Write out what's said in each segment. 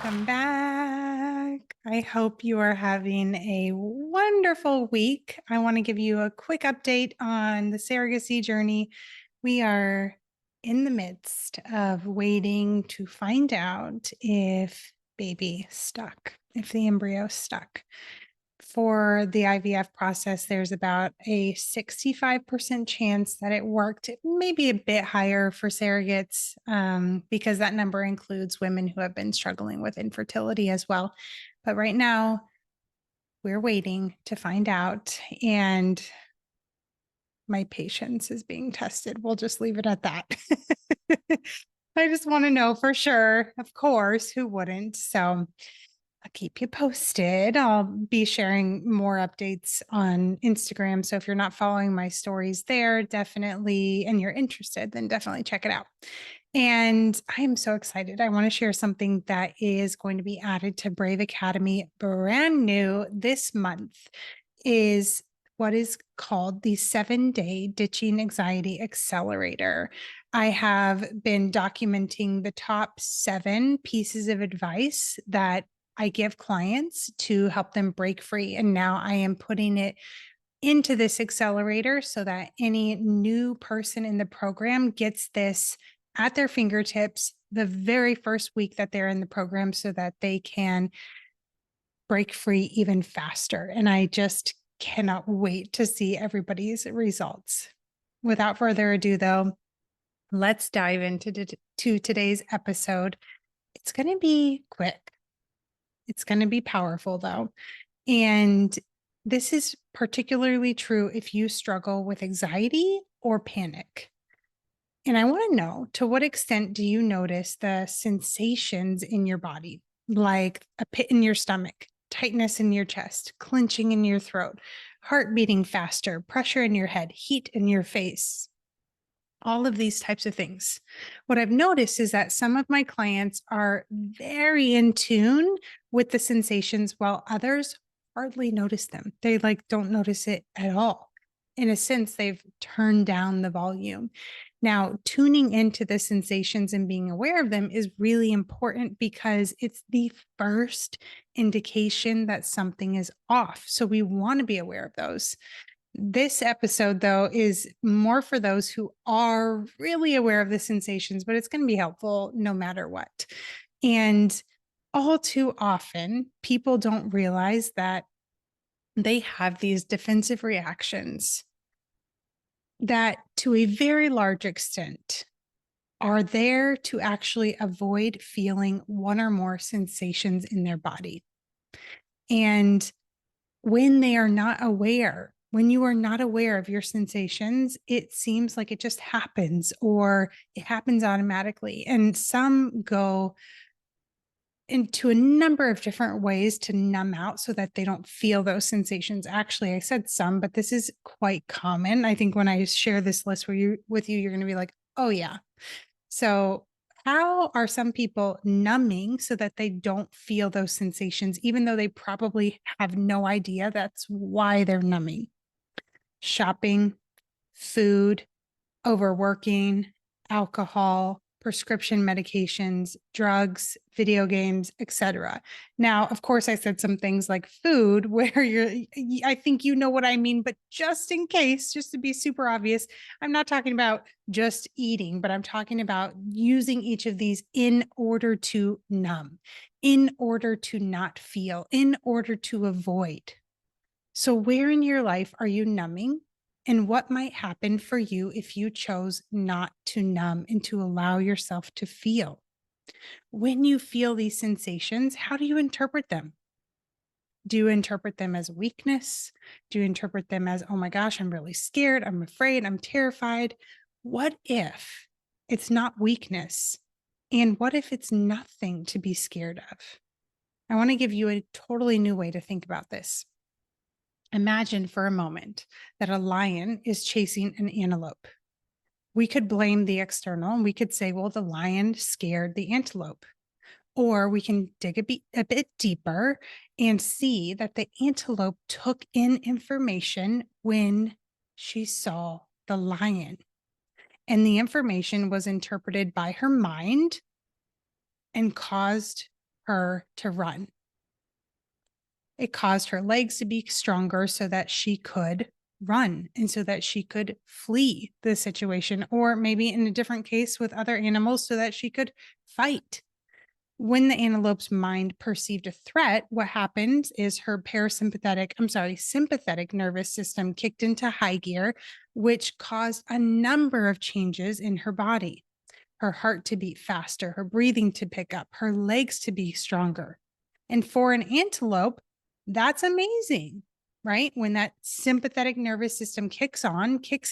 Welcome back. I hope you are having a wonderful week. I want to give you a quick update on the surrogacy journey. We are in the midst of waiting to find out if baby stuck, if the embryo stuck. For the IVF process, there's about a 65% chance that it worked, maybe a bit higher for surrogates, because that number includes women who have been struggling with infertility as well. But right now, we're waiting to find out, and my patience is being tested. We'll just leave it at that. I just want to know for sure, of course, who wouldn't? So I'll keep you posted. I'll be sharing more updates on Instagram. So if you're not following my stories there, definitely, and you're interested, then definitely check it out. And I am so excited. I want to share something that is going to be added to Brave Academy brand new this month is what is called the 7-day Ditching Anxiety Accelerator. I have been documenting the top 7 pieces of advice that I give clients to help them break free. And now I am putting it into this accelerator so that any new person in the program gets this at their fingertips the very first week that they're in the program so that they can break free even faster. And I just cannot wait to see everybody's results. Without further ado, though, let's dive into today's episode. It's going to be quick. It's going to be powerful, though. And this is particularly true if you struggle with anxiety or panic. And I want to know, to what extent do you notice the sensations in your body, like a pit in your stomach, tightness in your chest, clenching in your throat, heart beating faster, pressure in your head, heat in your face? All of these types of things. What I've noticed is that some of my clients are very in tune with the sensations while others hardly notice them. They don't notice it at all. In a sense, they've turned down the volume. Now, tuning into the sensations and being aware of them is really important because it's the first indication that something is off. So we want to be aware of those. This episode, though, is more for those who are really aware of the sensations, but it's going to be helpful no matter what. And all too often, people don't realize that they have these defensive reactions that, to a very large extent, are there to actually avoid feeling one or more sensations in their body. And when they are not aware, when you are not aware of your sensations, it seems like it just happens or it happens automatically. And some go into a number of different ways to numb out so that they don't feel those sensations. Actually, I said some, but this is quite common. I think when I share this list with you, you're going to be like, oh yeah. So how are some people numbing so that they don't feel those sensations, even though they probably have no idea that's why they're numbing? Shopping, food, overworking, alcohol, prescription medications, drugs, video games, etc. Now, of course, I said some things like food where I think you know what I mean, but just in case, just to be super obvious, I'm not talking about just eating, but I'm talking about using each of these in order to numb, in order to not feel, in order to avoid. So where in your life are you numbing? And what might happen for you if you chose not to numb and to allow yourself to feel? When you feel these sensations, how do you interpret them? Do you interpret them as weakness? Do you interpret them as, oh my gosh, I'm really scared, I'm afraid, I'm terrified? What if it's not weakness? And what if it's nothing to be scared of? I want to give you a totally new way to think about this. Imagine for a moment that a lion is chasing an antelope. We could blame the external and we could say, well, the lion scared the antelope. Or we can dig a bit deeper and see that the antelope took in information when she saw the lion. And the information was interpreted by her mind and caused her to run. It caused her legs to be stronger so that she could run and so that she could flee the situation, or maybe in a different case with other animals, so that she could fight. When the antelope's mind perceived a threat, what happened is her sympathetic nervous system kicked into high gear, which caused a number of changes in her body. Her heart to beat faster, her breathing to pick up, her legs to be stronger. And for an antelope, that's amazing, right? When that sympathetic nervous system kicks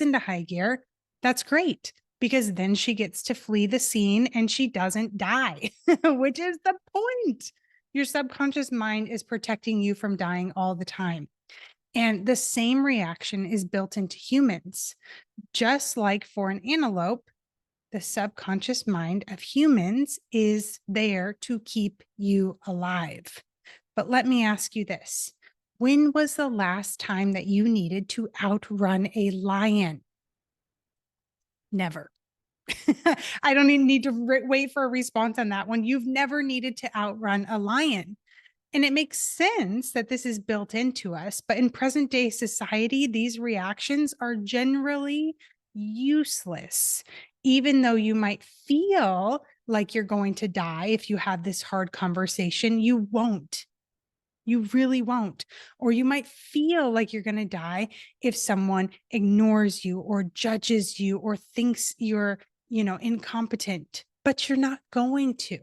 into high gear, that's great, because then she gets to flee the scene and she doesn't die, which is the point. Your subconscious mind is protecting you from dying all the time. And the same reaction is built into humans. Just like for an antelope, the subconscious mind of humans is there to keep you alive. But let me ask you this. When was the last time that you needed to outrun a lion? Never. I don't even need to wait for a response on that one. You've never needed to outrun a lion. And it makes sense that this is built into us. But in present day society, these reactions are generally useless. Even though you might feel like you're going to die if you have this hard conversation, you won't. You really won't. Or you might feel like you're going to die if someone ignores you or judges you or thinks you're, incompetent, but you're not going to.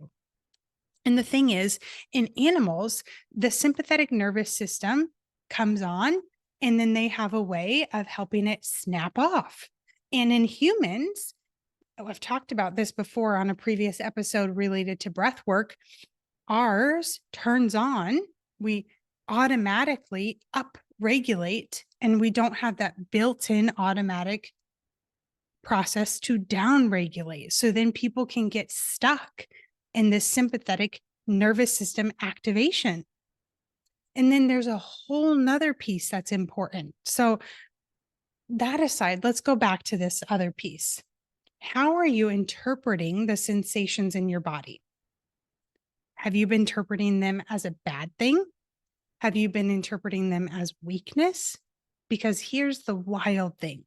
And the thing is, in animals, the sympathetic nervous system comes on, and then they have a way of helping it snap off. And in humans, I've talked about this before on a previous episode related to breath work, ours turns on, we automatically up-regulate, and we don't have that built-in automatic process to down-regulate. So then people can get stuck in this sympathetic nervous system activation. And then there's a whole nother piece that's important. So that aside, let's go back to this other piece. How are you interpreting the sensations in your body? Have you been interpreting them as a bad thing? Have you been interpreting them as weakness? Because here's the wild thing.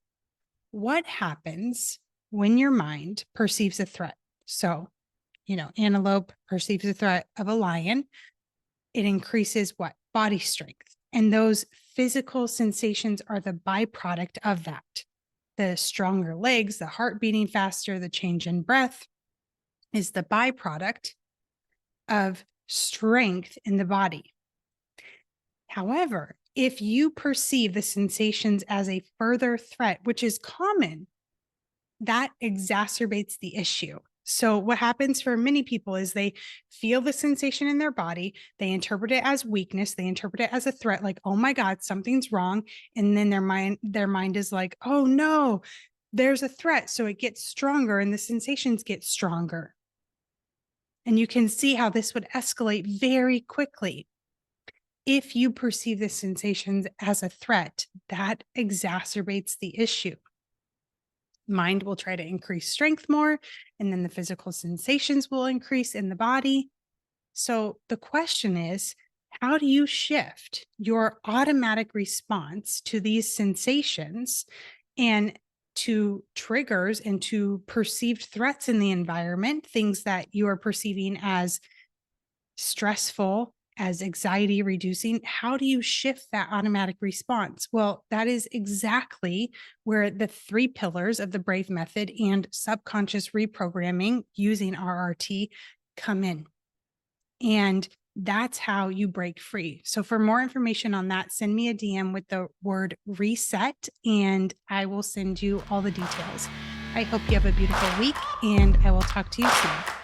What happens when your mind perceives a threat? So, antelope perceives a threat of a lion. It increases what? Body strength. And those physical sensations are the byproduct of that. The stronger legs, the heart beating faster, the change in breath is the byproduct of strength in the body. However, if you perceive the sensations as a further threat, which is common, that exacerbates the issue. So what happens for many people is they feel the sensation in their body, they interpret it as weakness, they interpret it as a threat, like, oh my God, something's wrong. And then their mind is like, oh no, there's a threat. So it gets stronger and the sensations get stronger. And you can see how this would escalate very quickly. If you perceive the sensations as a threat, that exacerbates the issue. Mind will try to increase strength more, and then the physical sensations will increase in the body. So the question is, how do you shift your automatic response to these sensations and to triggers and to perceived threats in the environment, things that you are perceiving as stressful, as anxiety reducing? How do you shift that automatic response? Well, that is exactly where the 3 pillars of the BRAVE method and subconscious reprogramming using RRT come in. And that's how you break free. So for more information on that, send me a DM with the word reset, and I will send you all the details. I hope you have a beautiful week, and I will talk to you soon.